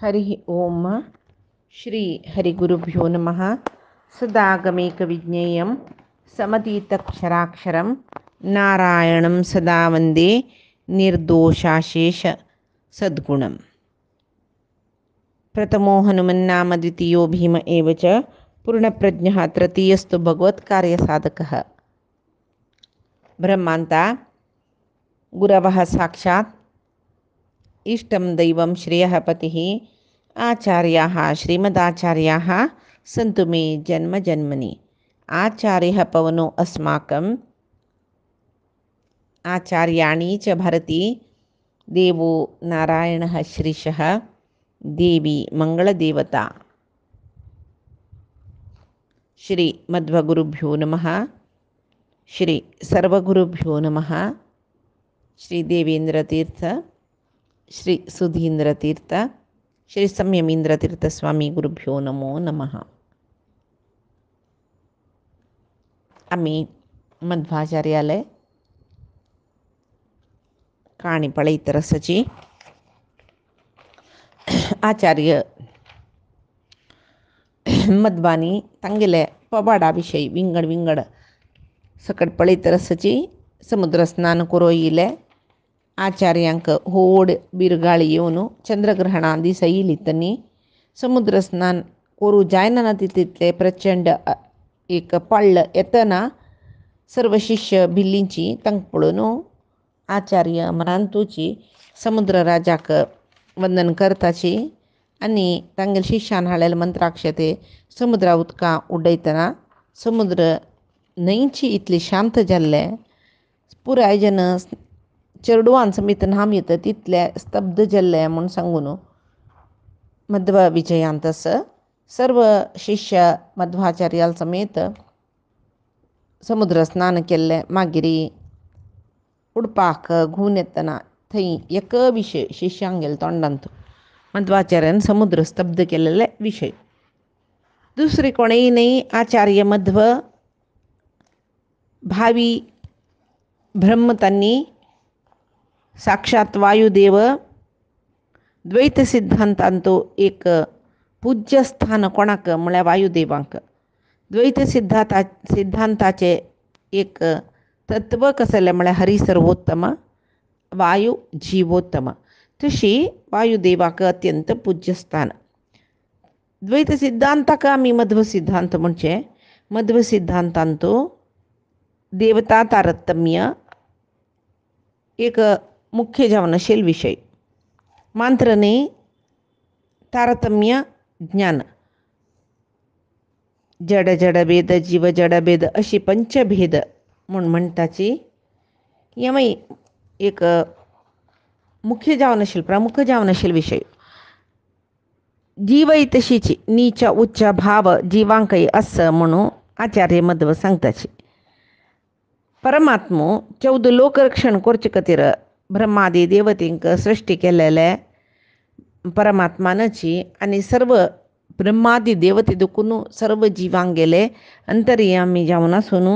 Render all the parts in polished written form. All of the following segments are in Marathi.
हरि ओम श्री हरिगुरुभ्यो नमः। सदागमेकविज्ञेयं समतीतक्षराक्षरं नारायणं सदा वन्दे निर्दोषाशेष सद्गुणम्। प्रथमो हनुमन्नाम द्वितीयो भीम एव च पूर्णप्रज्ञः तृतीयस्तु भगवत्कार्यसाधकः। ब्रह्मान्ता गुरवः साक्षात् इष्टं दैवं श्रेयः पतिः आचार्याः श्रीमदाचार्याः सन्तु मे जन्म जन्मनि। आचार्यः पवनो अस्माकम् आचार्याणि च भरति देवो नारायणः श्रीशः देवी मंगलदेवता। श्री मध्वगुरुभ्यो नमः। श्री सर्वगुरुभ्यो नमः। श्री देवेंद्रतीर्थ, श्री सुधींद्रतीर्थ, श्री संयमींद्रतीर्थ स्वामी गुरुभ्यो नमो नमः. आम्ही मध्वाचार्यालय काणिपळे तरसची आचार्य मध्वानी तांगेले पबाडाविषयी विंगड सकट पळी तरसची समुद्र स्नान करोयिले आचार्यांक होड बिरगाळी येवन चंद्रग्रहणा दिसा इलितनी समुद्र स्नान करू जायना तितले प्रचंड एक पळ्ळ येतना सर्व शिष्य भिल्लींची तंग पळून आचार्य मरांतूची समुद्र राजाक वंदन करताची आनी तांगेल शिष्यान हाडलेले मंत्राक्षते समुद्रा उदका उडयतना समुद्र न्हंयची इतली शांत जाल्ले पुराय जन चेडवान समेत न्हाम येता तितले स्तब्ध जाल्ले म्हूण सांगून मध्व विजयांतस सर्व शिष्य मध्वाचार्याल समेत समुद्र स्नान केल्ले मागिरी उडपाक घुवन येतना थंय एक विशय शिष्यांगेल तोंडांत मध्वाचार्यान समुद्र स्तब्ध केलेले विशय. दुसरे कोणेय नाही आचार्य मध्व भावी ब्रह्म तांणी साक्षात वायुदेव द्वैत सिद्धांतांतो एक पूज्य स्थान कोणाक म्हळ्यार वायुदेवांक. द्वैत सिद्धांताचे एक तत्व कसले म्हळ्यार हरी सर्वोत्तम वायू जीवोत्तम. तशी वायुदेवाक अत्यंत पूज्य स्थान. द्वैत सिद्धांताक आमी मध्व सिद्धांत म्हणचे. मध्व सिद्धांतांतो देवता तारतम्य एक मुख्य जावन आशिल्ल विशय. मंत्रने तारतम्य ज्ञान जड जडभेद जीव जडभेद अशी पंचभेद म्हूण म्हणटाची हेमय एक मुख्य जावन आशिल्ल प्रमुख जावन आशिल्ल विशय. जीवय तशीची नीच उच्च भाव जिवांकय आस म्हणून आचार्य मध्व सांगताची. परमात्मो 14 लोकरक्षण करचे खातीर ब्रह्मादी देवतेंक सृष्टी केलेले परमात्मानाची आनी सर्व ब्रह्मादी देवते दुखून सर्व जिवांक गेले अंतर्यामी जावन आसून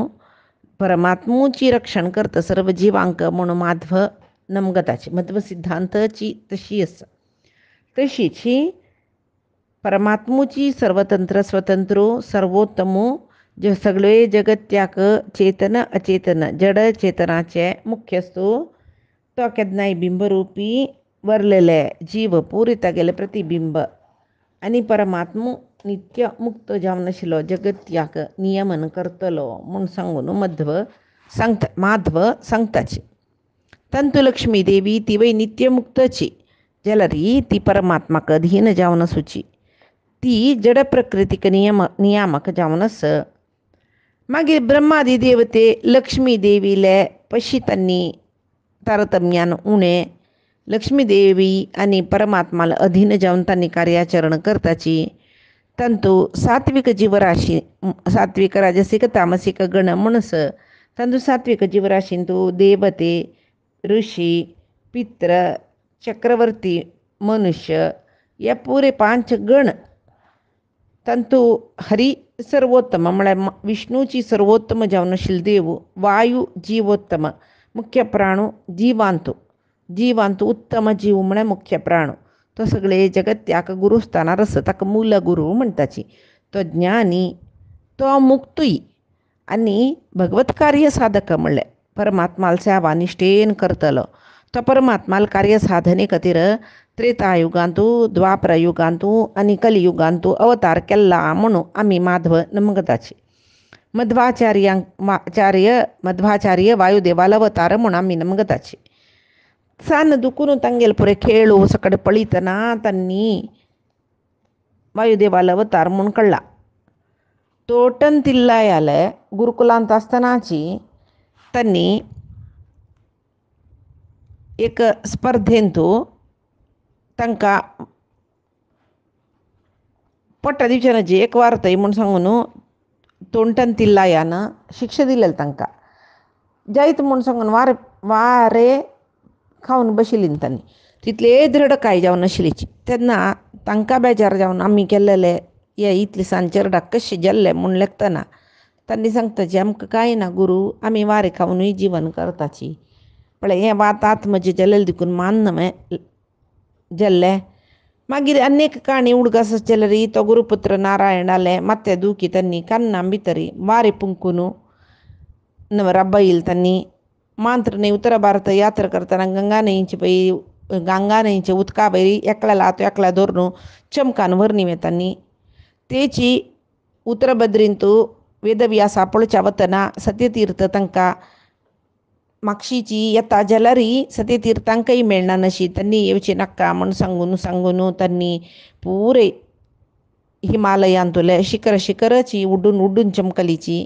परमात्मूची रक्षण करता सर्व जिवांक म्हणून माध्व नमगताची. मध्व सिद्धांताची तशी आसा. तशीची परमात्मूची सर्वतंत्र स्वतंत्र सर्वोत्तम जे सगळे जगत्याक चेतन अचेतन जड चेतनाचे मुख्यस्तू तो केदनाय बिंबरूपी वरलेले जीव पुरिता गेले प्रतिबिंब आनी परमात्मो नित्य मुक्त जावन आशिल्लो जगत्याक नियमन करतलो म्हूण सांगून माधव सांगताची. तंतुलक्ष्मी देवी ती वय नित्य मुक्तची जाल्यार ती परमात्माक अधीन जावन आसूची. ती जड प्रकृतीक नियामक जावन आस. मागीर ब्रह्मादी देवते लक्ष्मी देवीले पशी तांणी तारतम्यान उणे लक्ष्मी देवी आनी परमात्माला अधीन जावन तांणी कार्याचरण करताची. तांतू सात्विक जीवराशी सात्विक राजसीक तामसीक गण म्हणस तांतू सात्विक जीवराशींतू देवते ऋषी पित्र चक्रवर्ती मनुष्य या पुरे 5 गण तांतू हरी सर्वोत्तम म्हळ्यार विष्णूची सर्वोत्तम जावन आशिल्लो देव वायू जीवोत्तम मुख्य प्राणू जीवांतू उत्तम जीव म्हळ्यार मुख्य प्राणू तो सगळे जगत्याक गुरुस्थाना रस ताका मूल गुरु म्हणटाची. तो ज्ञानी तो मुक्तूय आनी भगवत कार्य साधक म्हणलें परमात्माल सेवा निश्ठेन करतलो. तो परमात्माल कार्य साधने खातीर त्रेतायुगांतू द्वापरयुगांतू आनी कलियुगांतू अवतार केला म्हणून आमी माधव नमगताची. मध्वाचार्य वायुदेवाल अवतार म्हणून आमी नमगताची. ಸಣ್ಣ ದುಃಖನು ತಂಗೆಲ್ ಪುರೆ ಕೇಳು ಸಕಡೆ ಪಳಿತನ ತನ್ನಿ वायुदेवाला अवतार म्हणून कळला. तोटन तिल्लायाल गुरुकुलांत असतानाची त्यांनी एक स्पर्धेंतू तांकां पोट्टा दिवचनाची एक वार्तय म्हूण सांगून तोंटन तिल्लायान शिक्षा दिलेली तांकां. जायत म्हूण सांगून वारे खावन बशिल्लीं तांणी. तितले दृढकाय जावन आशिल्लीची. तेन्ना तांकां बेजार जावन आमी केल्लेले हे इतले सांचेरडाक कशें गेल्ले म्हूण लेखतना तांणी सांगताची आमकां कांय ना गुरू, आमी वारे खावनूय जीवन करताची. पळय हें वात आत्मजे जल्लेले देखून मान्न जल्ले. मागीर अनेक काणी उडगास जाल्यार तो गुरुपुत्र नारायण आले. ಮತ್ತೆ ದೂಕಿ ತನ್ನಿ ಕನ್ನ ಬಿತ್ತರಿ ವಾರೆ ಪುಂಕುನು नवरा बैल त्यांनी मांत्रने उत्तर भारत यात्रा करताना गंगा न्हंयचे उदका वयरी एकल्याला तो एकल्या धरून चमकान व्हरणी वेतांनी तेची उत्तर बद्रींतू वेदव्यासा पळोवच्या वतना सत्यतीर्थ तांकां मागशीची येता जाल्यार सत्यतीर्थ तांकांय मेळना नशी त्यांनी येवची नाका म्हूण सांगून त्यांनी पुरे हिमालयांतले शिखरची उड्डून चमकलीची.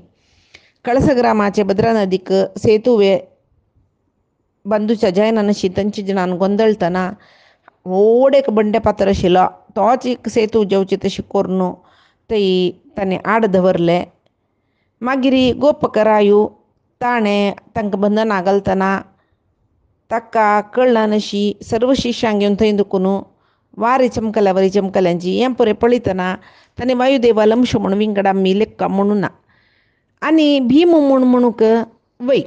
कळसग्रामाचे भद्रा नदीक सेतुवे बंधूच्या जयनानशी तांचे जनान गोंदळतना व्हड एक बंडे पात्र आशिल्लो तोच एक सेतू जेवचे तशें करून ताणें आड दवरले. मागीर गोपकरायू ताणें तांकां बंधना घालतना ताका कळना नशी सर्व शिश्यांक घेवन थंय दुखून वारे चमकल्यांची हें पळय पळयतना ताणें वायुदेवाल अंश म्हूण विंगडा लेक्का म्हणून ना. आनी भीम म्हणूक वय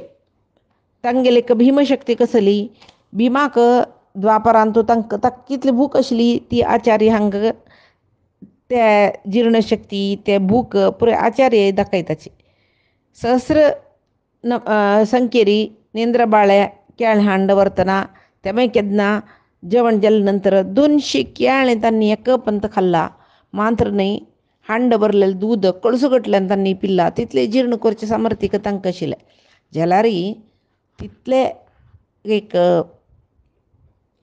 तांगेली एक भीमशक्ती कसली. भीमाक द्वापरांतू ताका कितली भूक आशिल्ली ती आचार्य हांकां ते जीर्णशक्ती ते भूक पुरे आचार्य दाखयताची. सहस्र संख्येरी नेंद्रबाळे केळ हांड व्हरतना तें केन्ना जेवण जाले नंतर 200 केळें तांणी एक पंत खाल्ला. मात्र न्हय हांड भरलेलें दूद कळसुगटल्यान तांणी पिल्ला. तितले जीर्ण करचे सामर्थ्य तांकां आशिल्लें जाल्यार तितले एक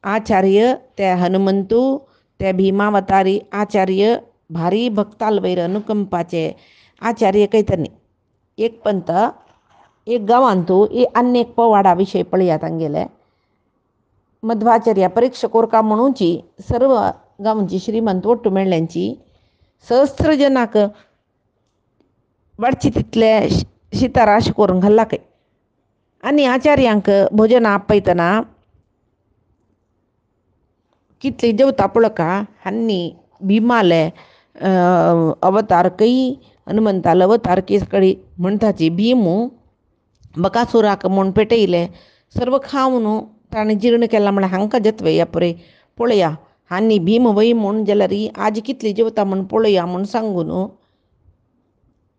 आचार्य ते हनुमंतू ते भीमावतारी आचार्य भारी भक्ताल वयर अनुकंपाचे आचार्य कैतनी एक पंत एक गांवांतू आनी एक पवाडा विशय पळया तांगेले मध्वाचार्या परीक्षा कोरका म्हणूची सर्व गांवची श्रीमंत ओट्टू मेळ्ळ्यांची सहस्र जनाक वाडची तितले शिताराश करून घाल्ला खंय. आनी आचार्यांक भोजन आपयतना कितले जेवता पळोवका हांनी भीमाले अवतारकय हनुमंतालो अवतारकी कडी म्हणटाची भीमू बकासुराक म्हूण पेटयले सर्व खावन ताणें जीर्ण केला म्हळ्यार हांकां जतवे या पळय पळया हांनी भीम वय म्हूण जाल्यार आज कितली जेवता म्हूण पळया म्हूण सांगून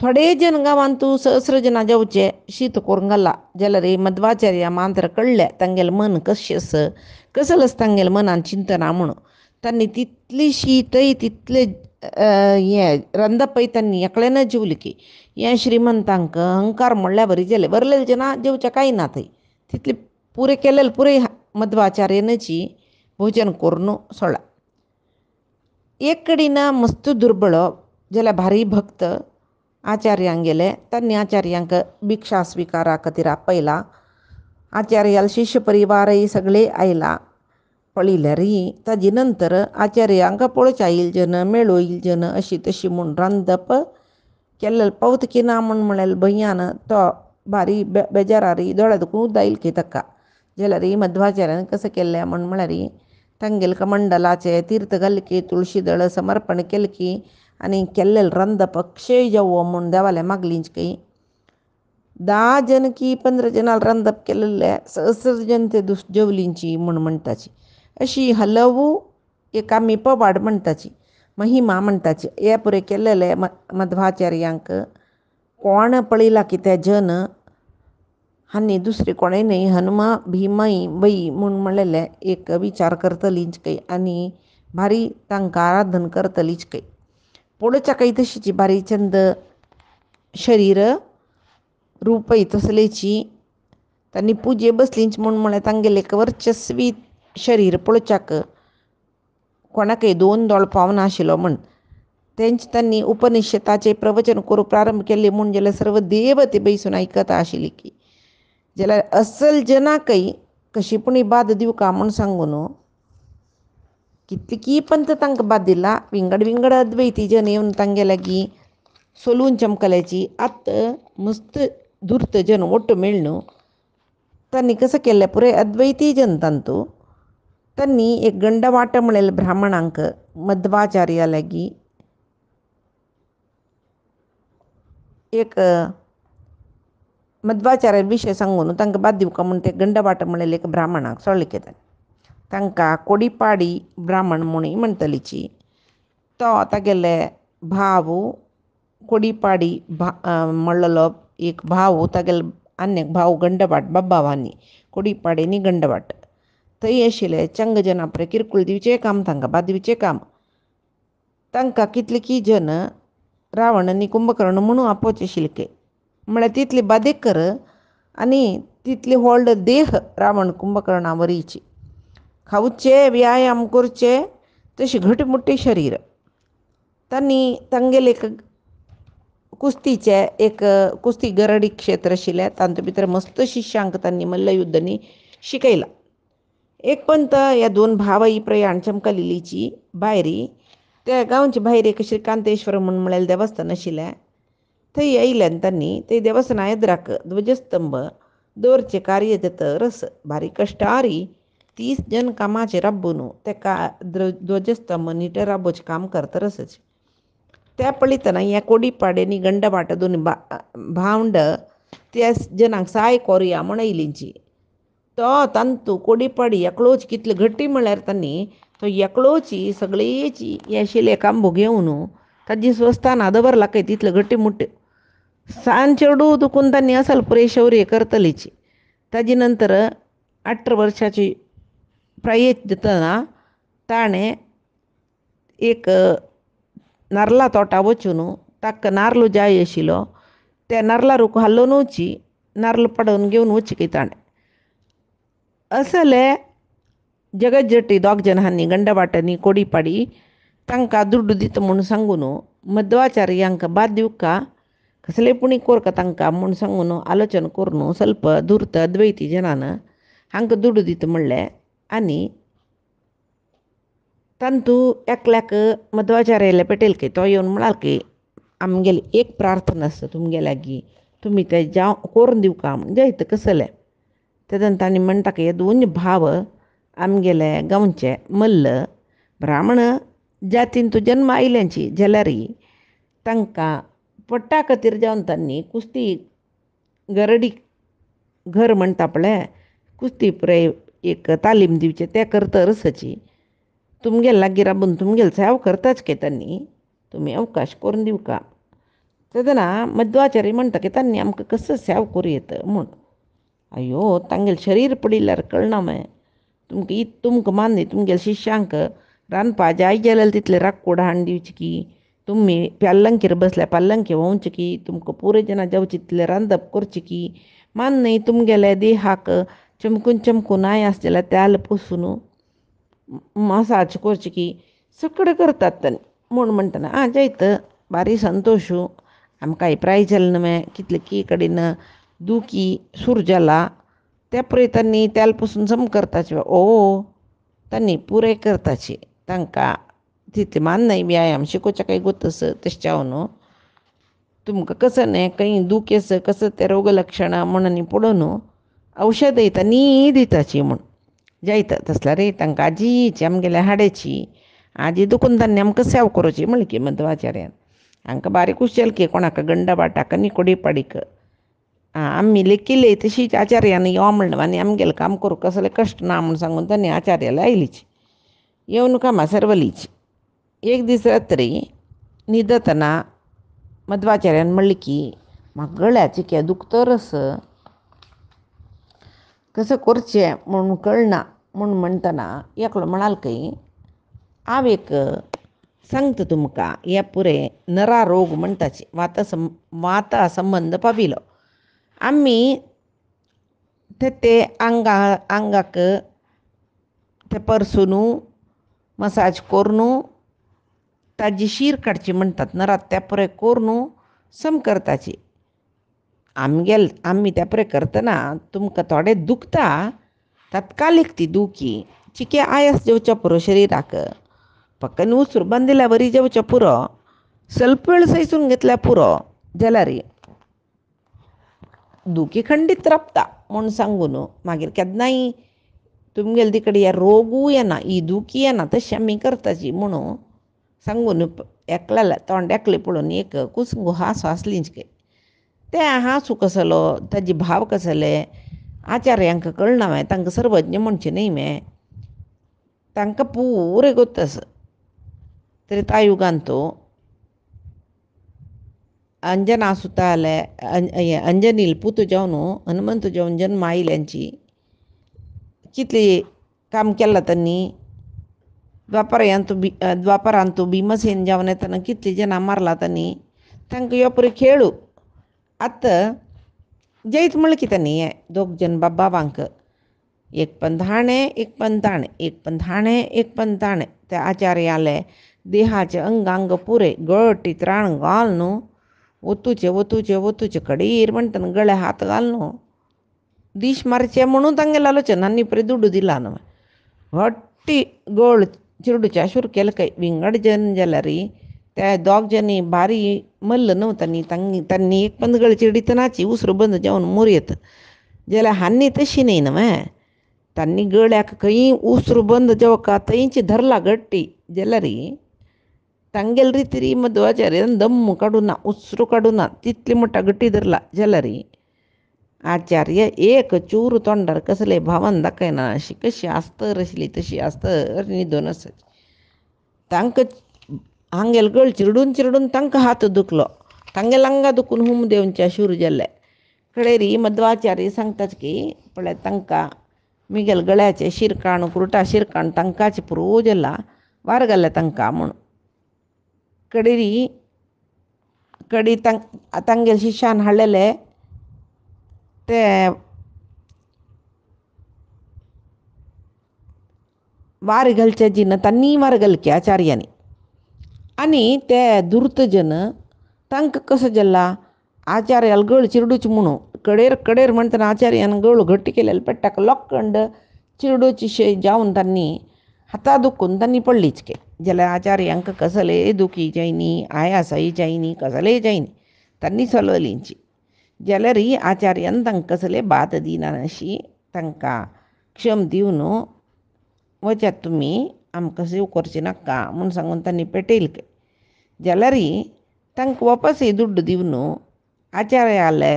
थोडे जन गांवांतू सहस्र जना जेवचे शीत करून घाला. जाल्यार मध्वाचार्या मांत्र कळ्ळें तांगेलें मन कशें कसलें तांगेलें मनान चिंतना म्हणून तांणी तितली शीतय तितले हें रंदपय तांणी एकल्यान जेवली की हें श्रीमंतांक अहंकार म्हणल्यार बरी जालें. वरलेले जना जेवचे कांय ना थंय तितले पुरे केलेले पुरे मध्वाचार्यानची भोजन करून सोडला. एक कडेन मस्त दुर्बळ जाल्यार भारी भक्त आचार्यांक गेले. तांणी आचार्यांक भिक्षा स्विकारा खातीर आपयला. आचार्याल शिश्य परिवारय सगळे आयला. पळयल्यार ताजे नंतर आचार्यांक पळोवच्या येईल जन मेळो येईल जन अशी तशी म्हूण रांदप केल्लें पावत की ना म्हळ्यार भंयान तो भारी बेजारारी दोळ्या दुखून उदायले की ताका. जाल्यार मध्वाचार्यान कशें केल्लें म्हळ्यार तांगेले कमंडलाचे तीर्थ घाले की तुळशी दळ समर्पण केलें की आनी केल्लें रांदप अक्षय जावो म्हूण देवाले मागलींच की 10 जन की 15 जनाल रांदप केल्लें सहस्र जन ते जेवलींची म्हूण म्हणटाची. अशी हलवू एक आमी पवाड म्हणटाची महिमा म्हणटाची हे पुरे केल्लेले मध्वाचार्यांक कोण पळयला की ते जन हांनी दुसरे कोणेय न्हय हनुमा भीमय बई म्हूण म्हणलेले एक विचार करतलींच काही आनी भारी तांकां आराधन करतलीच काही पळोवच्या काही तशीची भारी चंद शरीर रूपय तसलेची तांणी पुजे बसलींच म्हळ्यार तांगेलें एक वर्चस्वी शरीर पळोवच्याक कोणाकय दोन दोळ पावना आशिल्लो म्हण तेंच तांणी उपनिशदाचें प्रवचन करूंक प्रारंभ केलें म्हूण जाल्यार सर्व देवते बैसून आयकता आशिल्ली की जाल्यार असल जनाकय कशीपणी बाद दिवका म्हूण सांगून कितलीकी पंत तांकां बाद दिला विंगड विंगड अद्वैती जन येवन तांगे लागीं सोलून चमकल्याची आत मस्त धूर्त जन ಒಟ್ಟು मेळून तांणी कसं केलें पुरे अद्वैती जन तांतू तांणी एक गंडवाट म्हणलेले ब्राह्मणांक मध्वाचार्या लागीं एक मध्वाचार्या विशय सांगून तांकां बाद दिवका म्हूण ते गंडवाट म्हणलेले एक ब्राह्मणाक सोडले केले तांकां कोडीपाडी ब्राह्मण म्हणून म्हणटलीची तो तागेले भाव कोडीपाडी म्हणलेलो एक भाव तागेले आनी एक भाव गंडवाट बाबावानी कोडीपाडेनी गंडवाट थंय आशिल्ले चंग जना पळय किरकोळ दिवचें काम तांकां बाद दिवचें काम तांकां कितलीकी जन रावण आनी कुंभकर्ण म्हणून आपोवचे आशिल्ले म्हळ्यार तितली बादेकर आनी तितली व्हड देह रावण कुंभकर्णा वरीची खावचे व्यायाम करचे तशी घटमुट्टी शरीर तांणी तांगेले एक कुस्तीचे एक कुस्ती गरडी क्षेत्र आशिल्लें तातूंत भितर मस्त शिश्यांक तांणी मल्लयुध्दांनी शिकयलां एक पंत ह्या दोन भावय प्रयाण चमकलिलीची भायरी त्या गांवचे भायर एक श्रीकांतेश्वर म्हणलेलें देवस्थान आशिल्लें थंय येयल्यान तांणी ते देवस्थाना येद्राक ध्वजस्तंभ दवरचे कार्य जाता रस भारी कश्टारी 30 जन कामाचे राबून तेका ध्वजस्तंभ नीट राबोवचें काम करता रसच त्या पळयतना हे कोडीपाडेनी गंडवाट दोन भावंड त्या जनांक सहाय कोरया म्हूण आयलींची तो तांतू कोडीपाडी एकलोच कितले घट्टी म्हळ्यार तांणी तो एकलोची सगळेची हे आशिल्ले कांबो घेवन ताजी स्वस्थाना दवरला खंय तितले घट्टी मुट्ट सांज चेडू दुखून तांणी असल पुरे शौर्य करतलीची ताजे नंतर 18 वर्साची प्रायेत जातना ताणें एक नारला तोटा वचून ताका नारलो जाय आशिल्लो त्या नारला रूख हालोवन वची नारळ पडोवन घेवन वची की ताणें असले जगत जट्टी दोग जन हांनी गंडवाटांनी कोडीपाडी तांकां दुड्ड दिता म्हूण सांगून मध्वाचार्यांक बाद दिवका कसलेपणी कोरका तांकां म्हूण सांगून आलोचन करून ಸ್ವಲ್ಪ धूर्त अद्वैती जनान हांकां दुड्ड दिता म्हणलें आनी तांतू एकल्याक मध्वाचार्याले पेटयल की तो येवन म्हणाल की आमगेली एक प्रार्थना आसा तुमगे लागीं तुमी ते जाव करून दिवका म्हूण जायत कसले तेदन तांणी म्हणटा की हे दोन भाव आमगेले गांवचे मल्ल ब्राह्मण जातीन तूं जन्म आयल्यांची जाल्यार तांकां पट्टा खातीर जावन तांणी कुस्ती गरडी घर म्हणटा पळय कुस्ती पुराय एक तालीम दिवचे ते करता रसाची तुमगे लागीं राबून तुमगेले सेवा करताच की तांणी तुमी अवकाश करून दिवका तेदना मध्वाचार्य म्हणटा की तांणी आमकां कसो सेवा करूं येता म्हूण अयो तांगेलें शरीर पडिल्ल्यार कळना माय तुमकां मान्य तुमगेल्या शिश्यांक रांदपा जाय जाल्यार तितले राखूड हाडून दिवचे की तुमी पल्लंकीर बसल्यार पल्लंकी वोवचे की तुमकां पुरे जना जावचे तितलें रांदप करचें की मान न्हय तुमगेल्या देहाक चमकून चमकून आयास जाल्यार त्याल पुसून मसाज करचे की सगळें करतात तांणी म्हूण म्हणटना जायत भारी संतोश आमकां प्रायज जालें न्हय कितले की कडेन दुखी सूर जाला त्या पळय तांणी त्याल पुसून सम करताचे तांणी पुराय करताची तांकां तितले मान न्हय व्यायाम शिकोवचे काही गोतस तशें न्हू तुमकां कसं न्हय खंय दूख येस कसं ते रोग लक्षणां म्हणून पळोवन औषध न्ही दिताची म्हूण जायत तसल्यार तांकां आजीची आमगेल्या हाड्याची आजी दुखून तांणी आमकां सेवा करची म्हणलें की मध्वाचार्यान हांकां बारीक कुशल की कोणाक गंडवाटाक आनी कोडीपाडीक आमी लेखिल्ले तशीच आचार्यान यो म्हणलें आनी आमगेलें काम करूं कसलें कश्ट ना म्हूण सांगून तांणी आचार्याला आयलीची येवन कामा सरवलीच. एक दीस रात्री न्हिदतना मध्वाचार्यान म्हणलें की म्हाका गळ्याचें के दुखता रस, कसं करचें म्हणून कळना. म्हणून म्हणटना एकलो म्हणाल की हांव एक सांगता तुमकां, हे पुरे नरा रोग म्हणटाचे वाता संबंध पाविलो. आमी ते आंगाक ते परसून मसाज करून ताजी शीर काडची म्हणटात. नरात त्या पुरे करून सम करताची. आमी त्या पुरे करतना तुमकां थोडे दुखता, तात्कालीक ती दुखी चिके आयास जेवच्या पुरो शरिराक. फक्त उसर बांदिल्या बरी जेवच्या पुरो, ಸ್ವಲ್ಪ वेळ सैसून घेतल्या पुरो जाल्यार दुखी खंडीत रावता म्हूण सांगून मागीर केन्नाय तुमगेले तिकडे हे रोगूय येना, ही दुखी येना, तशी आमी करताची म्हणून सांगून एकल्याला तोंड एकलें पळोवन एक कुसंगू हांसो हांसलींच गे. ते हांसू कसलो, ताजे भाव कसले आचार्यांक कळना मे, तांकां सर्वज्ञ म्हणचे न्ही मे, तांकां पुरे गोतस. त्रेतायुगांत अंजना सुताले अंजनील पूत जावन हनुमंत जावन जन्म आयल्यांची कितली काम केलां त्यांनी. द्वापरांत भीमसेन जावन येतना कितली जनां मारला त्यांनी. तांकां ह्यो पळय खेळ. आतां जैत म्हणलें की त्यांनी हे दोग जन बाबांक एक पंथाणे एक पंथाणे एक पंथाणे एक पंथाणे. त्या आचार्याले देहाचे अंग पुरे गळटीत राण घाल न्हू, ओतूचे कडेर म्हणटना गळे हात घाल न्हू, दीश मारचे म्हणून तांगेले आलोचना आनी परे दुड्डू दिला न्हू. हट्टी गोळ चिरडूच्या शूर केले काय विंगड जन जाल्यार त्या दोग जनी भारी मल्ल न्हू. तांणी एक पंद गळ चिरडितनाची उसरो बंद जावन मोरयत जाल्यार हानी तशी न्ही न्हू. तांणी गळ्याक खंय उसरो बंद जावका थंयच धरला गट्टी जाल्यार तांगेल रिती मध्वाचार्यान दम्म काडूना, उसरो काडूना, तितली मोठा गट्टी धरला जाल्यार आचार्य एक चूर तोंडार कसले भावान दाखयना. अशी कशी आस्तर आसली तशी आस्तर न्हिदून आसत. तांकां हांगेल गळ चिरडून तांकां हात दुखलो, तांगेल आंगा दुखून हुम देवच्या शूर जाल्ले. कडेरी मध्वाचार्य सांगताच की पळय तांकां मिगेल गळ्याचे शिरकाण कुरटा शिरकाण तांकांच पुरो जाला, वार घाल्ले तांकां म्हूण. तांगेल शिश्यान हाडलेले ते वार घालचे जिन तांणी वार घालके आचार्यांनी. आनी ते दुर्त जन तांकां कसो जाला आचार्याल गळ चिरडूच म्हणून कडेर म्हणटना आचार्यान गळ घट्ट केलेले पेट्टाक लोखंड चिरडूची जावन तांणी हाता दुखून तांणी पडलीच के जाल्यार आचार्यांक कसले दुखी जायनी, आयासाय जायनी, कसलेय जायनी, तांणी चलवलींची. जाल्यार आचार्यान तांकां कसले बात दिना अशी तांकां क्षम दिवन वचात तुमी, आमकां सेव करचे नाका म्हूण सांगून तांणी पेटयले के. जाल्यार तांकां वापसय दुड्ड दिवन आचार्याले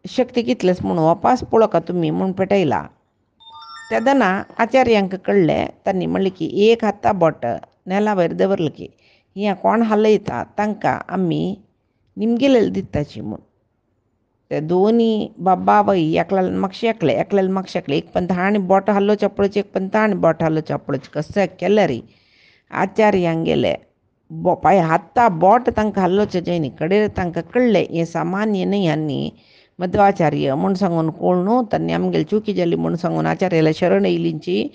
शक्ती कितलेच म्हणून वापस पळोवका तुमी म्हूण पेटयला. तेदना आचार्यांक कळ्ळें. तांणी म्हणलें की एक हाता बोट नेला वयर दवरलें की हें कोण हालयता तांकां आमी निमगेलेले दिताची म्हूण. ते दोनी बाबा आवय एकल्यान म्हाका शेकले एक पंथाणे बोट हालोवच्या पळोवचें, एक पंथाणे बोट हालोवच्या पळोवचें. कशें केल्यार आचार्यांक गेले पांय हाता बोट तांकां हालोवचें जायनी. कडेर तांकां कळ्ळें हें सामान्य न्ही आनी मध्वाचार्य म्हूण सांगून कळून तांणी आमगेली चुकी जाली म्हूण सांगून आचार्याला शरण येयलींची,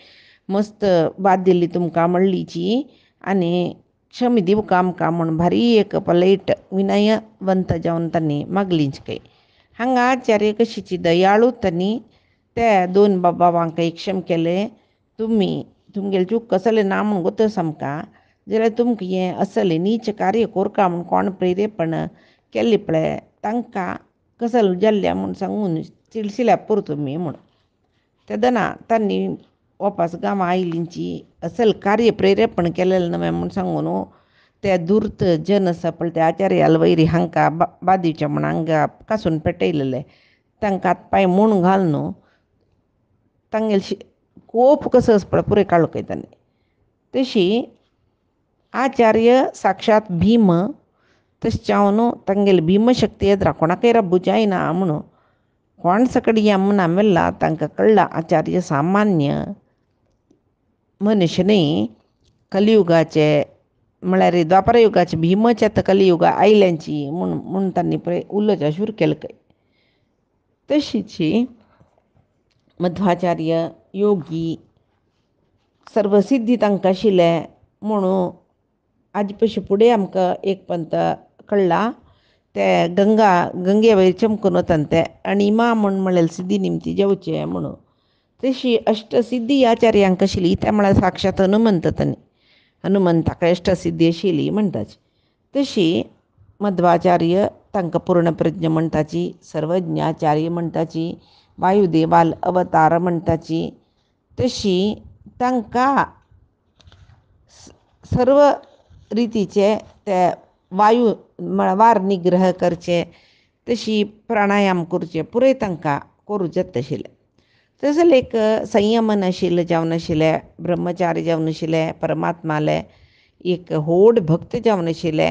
मस्त बात दिल्ली तुमकां म्हणलीची आनी क्षमी दिवका आमकां म्हूण भारी एक पलैट विनयवंत जावन तांणी मागलींच काय. हांगा आचार्य कशीची दयाळू तांणी त्या दोन बाबांक क्षम केले. तुमगेले चूक कसले ना म्हूण गोतस आमकां जाल्यार तुमकां हें असलें नीच कार्य कोरका म्हूण कोण प्रेरेपण केल्ली पळय तांकां कसले जाल्ल्या म्हूण सांगून चिडचिल्या पुरो तुमी म्हूण. तेदना तांणी वापस गांवां आयलींची असल कार्य प्रेरेपण केलेलें न्हय म्हूण सांगून ते दुर्त जन आसा पळय ते आचार्याल वयरी हांकां बादिवचें म्हूण हांगा कासून पेटयलेले. तांकां हात पांय म्हूण घालून तांगेले कोप कसो आसा पळय पुरे काडलो काय तांणी. तशी आचार्य साक्षात भीम तश्चावनु ತಂಗೆಲ್ ಭೀಮಶಕ್ತಿ ಎದುರ ಕೊಣಕೈ ರಬ್ಬುಜಾಯಿನ ಅಮ್ಮನು कोण सकडी अम्मना मेल्ला तांकां कळ्ळा आचार्य सामान्य मनुष्य न्ही कलियुगाचे म्हळ्यार द्वापर युगाचे भीमचे आतां कलियुगा आयल्यांची म्हूण तांणी उलोवचें सुरू केलें काय. तशीच मध्वाचार्य योगी सर्व सिद्धी तांकां आशिल्ले म्हणून आजी पयशे फुडें आमकां एक पंथ कळ्ळा ते गंगे वयर चमकून वतान ते अणिमा म्हळ्यार सिद्धी निमती जेवचे म्हणून. तशी अष्टसिद्धी आचार्यांक आशिल्ली ते म्हळ्यार साक्षात हनुमंताक अष्टसिद्धी आशिल्ली म्हणटाची. तशी मध्वाचार्य तांकां पूर्णप्रज्ञ म्हणटाची, सर्वज्ञाचार्य म्हणटाची, वायुदेवाल अवतार म्हणटाची. तशी तांकां सर्व रितीचे ते वायू वार निग्रह करचे, तशी प्राणायाम करचे पुरय तांकां करूं जाता आशिल्लें. तसले एक संयमन आशिल्लें जावन आशिल्लें, ब्रह्मचारी जावन आशिल्लें, परमात्माले एक व्हड भक्त जावन आशिल्ले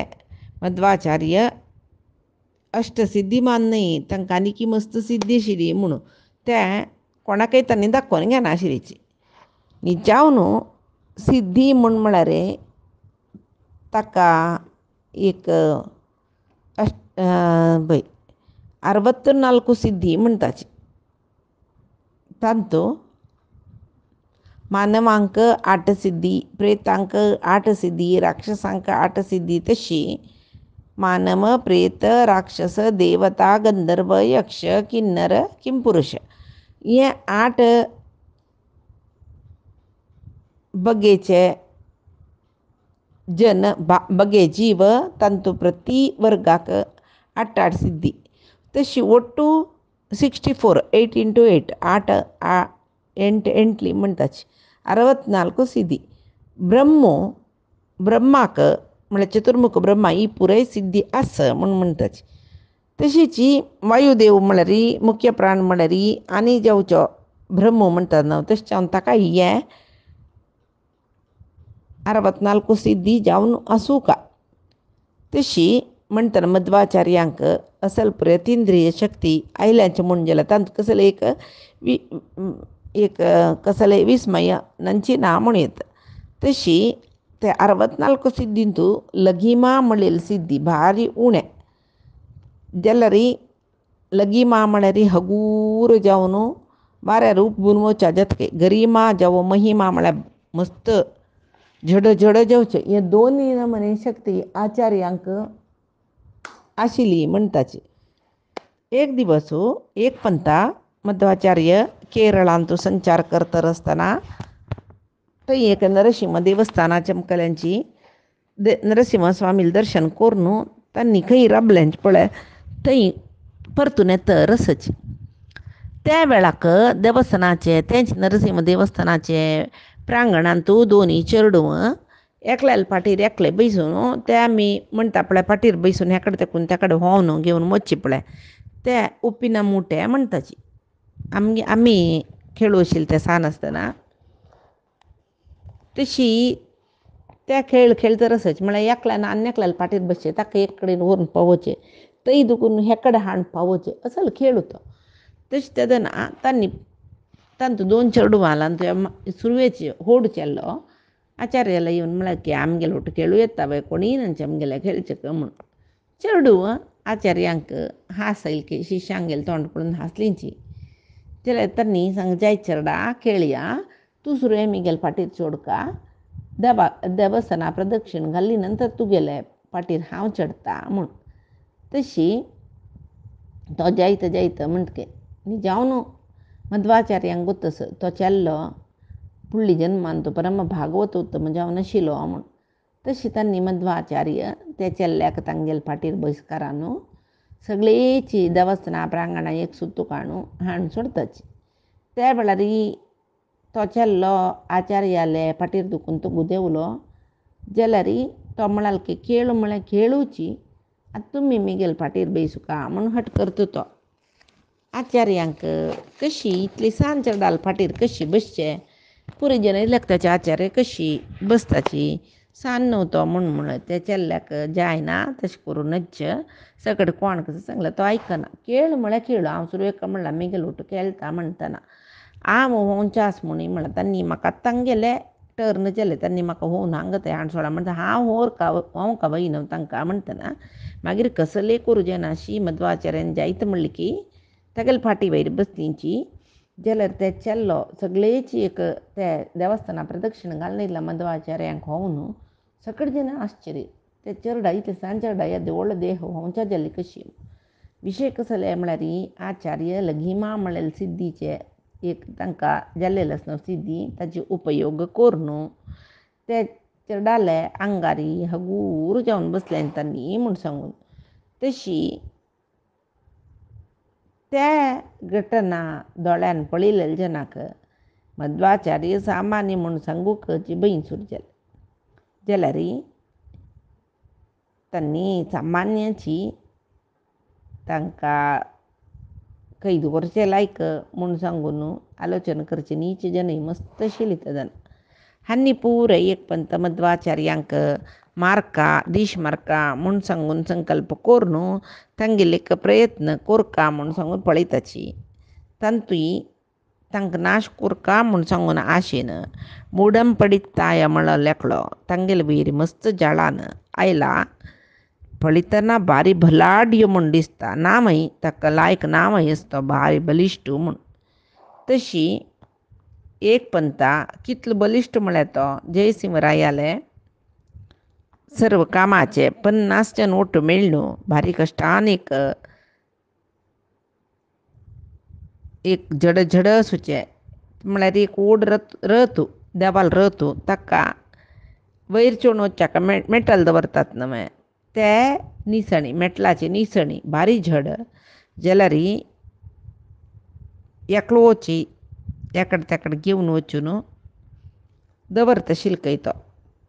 मध्वाचार्य. अष्टसिद्धी न्ही, तांकां आनीक मस्त सिद्धी आशिल्ली म्हणून ते कोणाकय तांणी दाखोवन घेनाशिल्लीची न्ही. जावन सिद्धी म्हळ्यार ताका एक 64 सिद्धी म्हणटाची. तांतू मानवांक 8 सिद्धी, प्रेतांक 8 सिद्धी, राक्षसांक 8 सिद्धी. तशी मानव, प्रेत, राक्षस, देवता, गंधर्व, यक्ष, किन्नर, किंपुरुष हे 8 बगेचे जन बगे जीव तांतू प्रति वर्गाक 8 सिद्धी. तशी ಒಟ್ಟು 64 8 into 8 8 म्हणटाची 64 सिद्धी. ब्रह्माक म्हळ्यार चतुर्मुख ब्रह्मा ही पुराय सिद्धी आसा म्हणटाची. तशीच वायुदेव म्हळ्यार मुख्य प्राण म्हळ्यार आनी जावचो ब्रह्म म्हणटात न्हू, तशें जावन ताका हे 64 सिद्धी जावन आसूं का. तशी म्हणटना मध्वाचार्यांक असल प्रतींद्रिय शक्ती आयल्याचें म्हूण जाल्यार तांतूं कसले एक कसले विस्मय नंची ना म्हूण येता. तशी ते 64 सिद्धींतू लघिमा म्हणलेली सिद्धी भारी उणें जाल्यार लघिमा म्हळ्यार हगूर जावन वाऱ्यार उपबून वचचे जातके. गरिमा जावं महिमा म्हळ्यार मस्त झड जावचे. हे दोनूय नमने शक्ती आचार्यांक आशिल्ली म्हणटाची. एक दिवस एक पंथा मध्वाचार्य केरळांत संचार करता आसतना थंय एक नरसिंह देवस्थाना चमकल्यांची नरसिंहस्वामील दर्शन करून तांणी खंय राबल्यांचे पळय थंय परतून येता रसची. त्या वेळाक देवस्थानाचे तेंच नरसिंह देवस्थानाचे प्रांगणांतू दोनी चेडूं एकल्याल्या पाटीर एकले बैसून ते आमी म्हणटा पळय पाटीर बैसून हेकडे तेकून तेकडे व्होंवन घेवन वचचे पळय ते उपिना मुटे म्हणटाची. आमी खेळू आशिल्ले ते सान आसतना. तशी ते खेळ खेळता रसच म्हळ्यार एकल्यान आनी एकल्याल्या पाटीर बसचे ताका एक कडेन व्हरून पावोवचे, थंय दुखून हेकडे हाडून पावोवचे असलो खेळ तो. तशें तेदना तांतू 2 चेडूं आलान तुवें सुरवेची होड केल्लो आचार्याला येवन म्हळ्यार की आमगेलो होट खेळू येता बाय कोणीय नंचे आमगेल्या खेळचे का म्हणून. चेडूं आचार्यांक हांसयली की शिश्यांगेलें तोंड पळोवन हांसलींची. जाल्यार तांणी सांग जाय चेडा खेळया, तूं सुरवें आमगेल्या पाटीर चोडका देवस्थाना प्रदक्षिण घाल्ली नंतर तुगेले पाटीर हांव चडटा म्हूण. तशी तो जायत म्हणटके न्ही जावन मध्वाचार्यांक गोतस तो चेल्लो फुडली जन्मान तो परम भागवत उत्तम जावन आशिल्लो म्हूण. तशी तांणी मध्वाचार्य त्या चेल्ल्याक तांगेले पाटीर बसकारान सगळेची देवस्थाना प्रांगणां एक सुत्तू काडून हाडून सोडताची. त्या वेळार तो चेल्लो आचार्याले पाटीर दुखून तो गुदेवलो जाल्यार तो म्हणाल की खेळ म्हळ्यार खेळूची, आतां तुमी मिगेल पाटीर बैसू का म्हणून हट करता तो. आचार्यांक कशी इतली सान चेडाल पाटीर कशी बसचे पुरी जन लगताचे आचार्य कशी बसताची सान नव्हतो म्हणून त्या चल्ल्याक जायना तशें करूनच सकट कोण कसं सांगला तो आयकना केळ म्हळ्यार केळ हांव सुरू एका म्हणला मेगेल उठ केळटा म्हणटना हांव होंचास म्हणी म्हणला तांणी म्हाका तांगेले टर्न केले तांणी म्हाका होवन हांगा ते हाड सोडा म्हणटा हांव होंव का वय न्हू तांकां म्हणटना मागीर कसले करूं जायना मध्वाचार्यान जायत म्हणलें की तेगेले फाटी वयर बसलींची जाल्यार ते चेल्लो सगळेची एक त्या देवस्थाना प्रदक्षिण घालून येयला मध्वाचार्यांक होवन सकट जन आश्चर्य ते चेरडा इतले सांचेरडा येद्या व्हडलो देह होंवच्या जाली कशी विशय कसो जालें म्हळ्यार आचार्य लघिमा म्हळ्यार सिद्धीचे एक तांकां जाल्लेलो आसना सिद्धी ताची उपयोग करून ते चेरडाले आंगारी हगूर जावन बसले तांणी म्हूण सांगून तशी त्या घटना दोळ्यान पळयलेल्या जनाक मध्वाचार्य सामान्य म्हूण सांगूक जिबईन सुरू जालें जाल्यार तांणी सामान्याची तांकां कैद करचे लायक म्हूण सांगून आलोचना करचे नीच जनय मस्त शिलिता जाना हांणी पुराय एक पंत मध्वाचार्यांक मारका दीश मारका म्हूण सांगून संकल्प करून तांगेले प्रयत्न कोरका म्हूण सांगून पळयताची तांतूय तांकां नाश कोरका म्हूण सांगून आशेन मुडम पडिताय म्हणलो लेखलो तांगेले वयर मस्त जाळान आयला पळयतना भारी भलाढ्य म्हूण दिसता नामय ताका लायक नामय आसता भारी बलिश्ट म्हूण तशी एक पंता कितलो बलिश्ट म्हळ्यार तो जयसिंहरायाले सर्व कामाचे 50 नोट मेळ्ळ्यो भारी कश्टान एक झड सुचे म्हळ्यार एक ओड रथू देवाल रथू ताका वयर चोवन वच्चाका मेटल दवरतात न्हय ते निसणी मेटलाची निसणी भारी झड जाल्यार एकलो वची एकडे तेकडे घेवन वचून दवरता शिलकय तो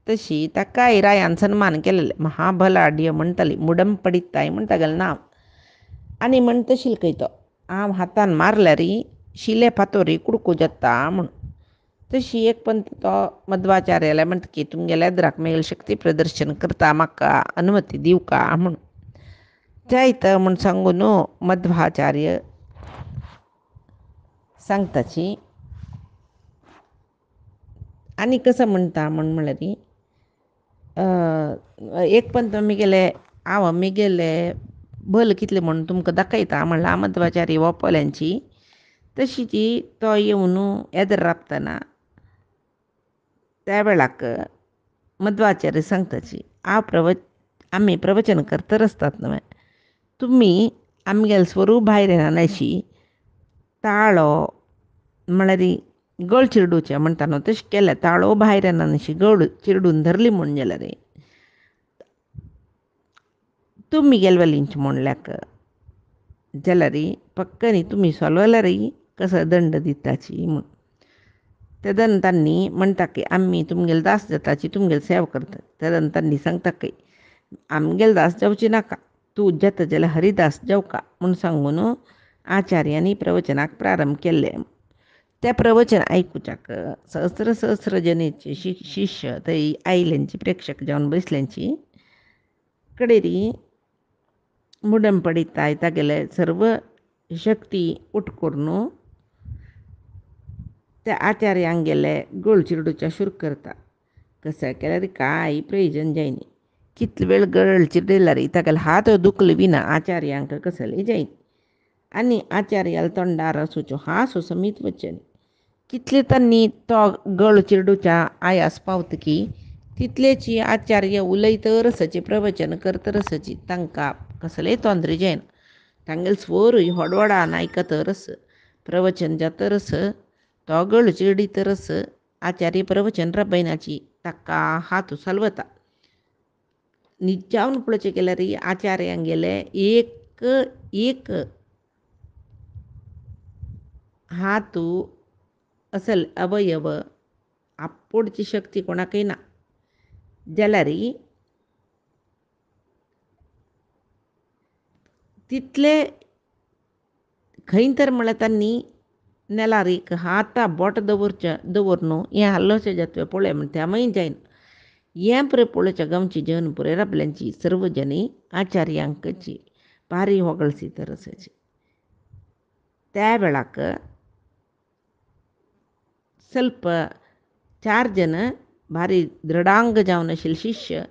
तशी ताकाय रायान सन्मान केलेले महाभलाढ्य म्हणटाली मुडम पडिताय म्हण तागेलें नांव आनी म्हणटा शिलकय तो हांव हातान मारल्यार शिले फातोरी कुडकू जाता म्हूण तशी एक पंत तो मध्वाचार्याला म्हणटा की तुमगेल्या येद्राक मेल शक्ती प्रदर्शन करता म्हाका अनुमती दिवका म्हूण जायत म्हूण सांगून मध्वाचार्य सांगताची आनी कसं म्हणटा म्हळ्यार एक पंत हांव मेगेले भल कितले म्हूण तुमकां दाखयता म्हणल्यार मध्वाचार्य ओपल्यांची तशी ती तो येवन येद्र राबतना त्या वेळाक मध्वाचार्य सांगताची आमी प्रवचन करता आसतात न्हय तुमी आमगेलें स्वरूप भायर येनाशी ताळो म्हळ्यार गळ चिरडूचें म्हणटा न्हय तशें केलें ताळो भायर येनाशी गळ चिरडून धरली म्हूण जाल्यार तुमी गेलवलींच म्हणल्याक जाल्यार पक्कनी तुमी सोलवल्यार कसो दंड दिताची म्हूण तेदन तांणी म्हणटा की आमी तुमगेले दास जाताची तुमगेली सेवा करता तेदन तांणी सांगता की आमगेले दास जावची नाका तूं जाता जाल्यार हरिदास जावका म्हूण सांगून आचार्यांनी प्रवचनाक प्रारंभ केल्ले त्या प्रवचन आयकुच्याक सहस्र जनेचे शिश्य थंय आयल्यांची प्रेक्षक जावन बसल्यांची कडेरी मुडम पडिताय तागेले सर्व शक्ती उठ करून त्या आचार्यांक गेले गोळ चिरडूच्या शुरू करता कसं केल्यार कांय प्रयोजन जायना कितले वेळ गळ चिरडिल्यार तागेले हात दुखले विना आचार्यांक कसले जायना आनी आचार्याल तोंडार आसूच्यो हांसू समीत वचन कितले तांणी तो गळ चिरडूच्या आयास पावतकी तितलेची आचार्य उलयत रसाची प्रवचन करता रसाची तांकां कसलेय तोंदरे जायना तांगेले स्वरूय व्हडव्हडान आयकत रस प्रवचन जाता रस तो गळ चिरडीत रस आचार्य प्रवचन राबयनाची ताका हात सलवता निजावन पळोवचें गेल्यार आचार्यांक गेले एक हात असल अवयव आपोडची शक्ती कोणाकय ना जाल्यार तितले खंय तर म्हळ्यार तांणी नेल्यार एक हाता बोट दवर न्हू हें हल्लोचें जातवें पळय म्हण त्या मय जायन हें पुरे पळोवच्या गमची जेवण पुरे राबल्यांची सर्व जनी आचार्यांकची भारी ಹೊಗಳಿಸಿ ತರಿಸಿ त्या वेळाक ಸ್ವಲ್ಪ 4 जन भारी दृढांग जावन आशिल्ले शिष्य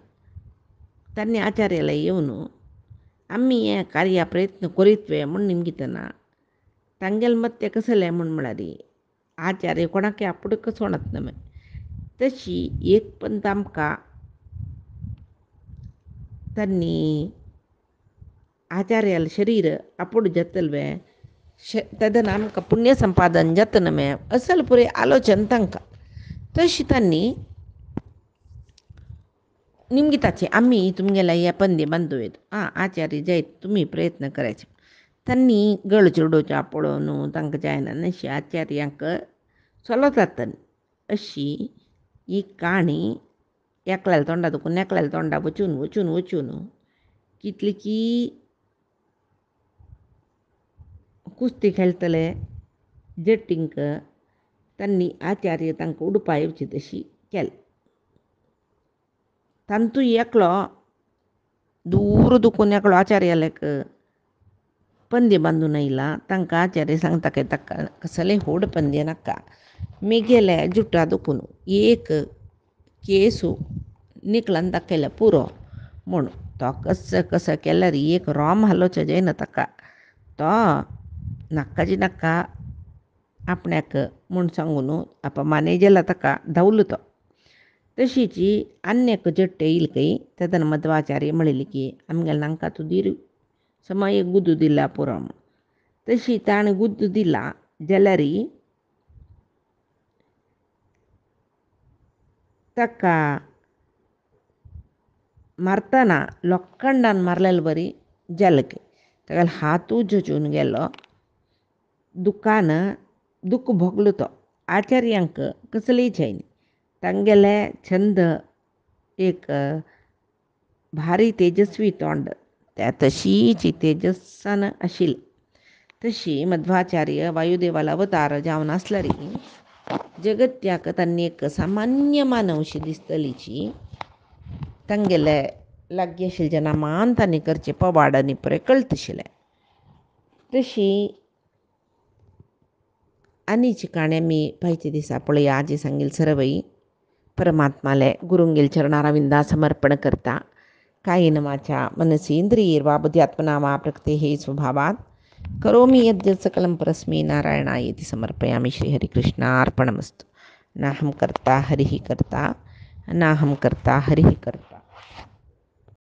तांणी आचार्याला येवन आमी हें कार्या प्रयत्न करीतवे म्हूण निमगितना तांगेल मत तें कसलें म्हूण म्हळ्यार आचार्य कोणाक आपूण कसोणत नमे तशी एक पंत आमकां तांणी आचार्याल शरीर आपूण जतलवे तदन आमकां पुण्य संपादन जतनमे असल पुरे आलोचन तांकां तशी तांणी निमगिताचे आम्ही तुमगेला या पंदे बांधूयेत आचार्य जायत तुम्ही प्रयत्न करायचे तांणी गळचेडोच्या पळोवन तांकां जायना अशी आचार्यांक चलतात अशी ही काणी एकल्याल्या तोंडा दुखून एकल्याल्या तोंडा वचून वचून वचून कितली की कुस्ती खेळटले जट्टींक तांणी आचार्य तांकां उडपा येवची तशी केलें तांतूय एकलो दूर दुखून एकलो आचार्याक पंदे बांदून आयला तांकां आचार्य सांगता काय ताका कसले व्हड पंदे नाका मेगेले जुट्टा दुखून एक केसू निकलन दाखयला पुरो म्हूण तो कसो केल्यार एक रोम हालोवचें जायना ताका तो नाकाजी नाका आपण्याक म्हूण सांगून अपमाने गेला ताका धांवलो तो तशीची अन्यक जट्टे इल्कय तदन मध्वाचार्य म्हणली की आमगेल नांका तूं दीर समय गुद्दू दिला पुरो तशी ताणें गुद्दू दिला जाल्यार ताका मारतना लोखंडान मारलेले बरी जालें ताका हातू झोजून गेलो दुख भोगलो तो आचार्यांक कसलीय जायना तांगेले छंद एक भारी तेजस्वी तोंड त्या तशीच तेजस्सान आशिल्ली तशी मध्वाचार्य वायुदेवाला अवतार जावन आसल्यार जगत्याक तांणी एक सामान्य मानवशी दिसतलीची तांगेले लागीं आशिल्ले जेन्ना मान तांणी करचे पवाड आनी पुरे कळत आशिल्लें तशी आनीची काणी आमी पायचे दिसा पळया आजी सांगील सरवई परमात्माले गुरुंगेल चरणारविंदा समर्पण करता कायेन वाचा मनसेंद्रियैर्वा बुद्ध्यात्मना वा प्रकृतेः स्वभावात् करोमि यद्यत् सकलं परस्मै नारायणायेति समर्पयामि श्रीहरिकृष्णार्पणमस्तु नाहं कर्ता हरिः कर्ता नाहं कर्ता हरिः कर्ता.